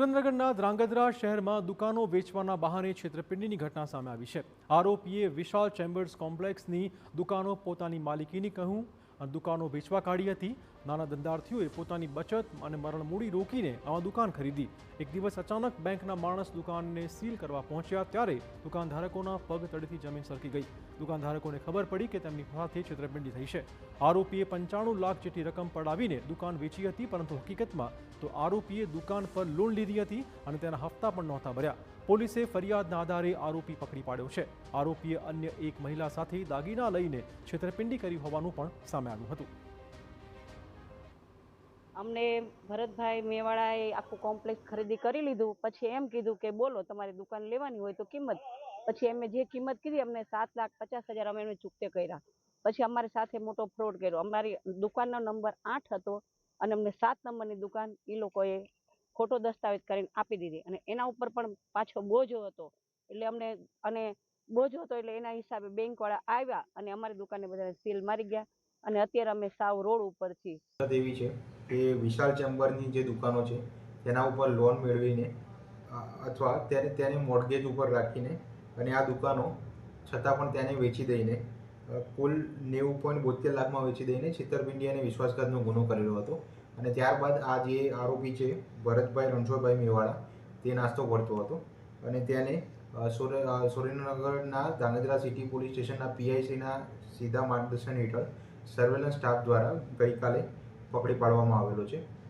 સુરેન્દ્રનગરના ધ્રાંગધ્રા શહેરમાં દુકાનો વેચવાના બહાને છેતરપિંડીની ઘટના સામે આવી છે। આરોપીએ વિશાલ ચેમ્બર્સ કોમ્પ્લેક્સની દુકાનો પોતાની માલિકીની કહ્યું અને દુકાનો વેચવા કાઢી હતી। નાના ધંધાર્થીઓએ પોતાની બચત અને મરણ મૂડી રોકીને આમાં દુકાન ખરીદી। એક દિવસ અચાનક બેંકના માણસ દુકાનને સીલ કરવા પહોંચ્યા ત્યારે દુકાનધારકોના પગ તળેથી જમીન સરકી ગઈ। દુકાનધારકોને ખબર પડી કે તેમની સાથે છેતરપિંડી થઈ છે। આરોપીએ 95 લાખ જેટલી રકમ પડાવીને દુકાન વેચી હતી, પરંતુ હકીકતમાં તો આરોપીએ દુકાન પર લોન લીધી હતી અને તેના હપ્તા પણ નહોતા ભર્યા। પોલીસે ફરિયાદના આધારે આરોપી પકડી પાડ્યો છે। આરોપીએ અન્ય એક મહિલા સાથે દાગીના લઈને છેતરપિંડી કરી હોવાનું પણ સામે આવ્યું હતું। અમને ભરતભાઈ મેવાડાએ આખું કોમ્પ્લેક્સ ખરીદી કરી લીધું। પછી એમ કીધું કે બોલો તમારી દુકાન લેવાની હોય તો કિંમત। પછી એમને જે કિંમત કીધી અમને 7,50,000 અમે એમને ચૂકતે કર્યા। પછી અમારી સાથે મોટો ફ્રોડ કર્યો। અમારી દુકાનનો નંબર 8 હતો અને અમને 7 નંબરની દુકાન એ લોકોએ ખોટો દસ્તાવેજ કરીને આપી દીધી અને એના ઉપર પણ પાછો બોજો હતો। એટલે અમને અને બોજો હતો એટલે એના હિસાબે બેંકવાળા આવ્યા અને અમારી દુકાનને બધાને સીલ મારી ગયા અને અત્યારે અમે સાવ રોડ ઉપર છીએ। એવી છે કે વિશાલ ચેમ્બરની જે દુકાનો છે તેના ઉપર લોન મેળવીને અથવા તેને મોર્ગેજ ઉપર રાખીને અને આ દુકાનો છતાં પણ તેને વેચી દઈને કુલ 90.72 લાખમાં વેચી દઈને છેતરપિંડી અને વિશ્વાસઘાતનો ગુનો કરેલો હતો। અને ત્યારબાદ આ જે આરોપી છે ભરતભાઈ રણછોડભાઈ મેવાડા તે નાસ્તો કરતો હતો અને તેને સુરેન્દ્રનગરના ધ્રાંગધ્રા સિટી પોલીસ સ્ટેશનના પીઆઈસીના સીધા માર્ગદર્શન હેઠળ સર્વેલન્સ સ્ટાફ દ્વારા ગઈકાલે પકડી પાડવામાં આવેલો છે।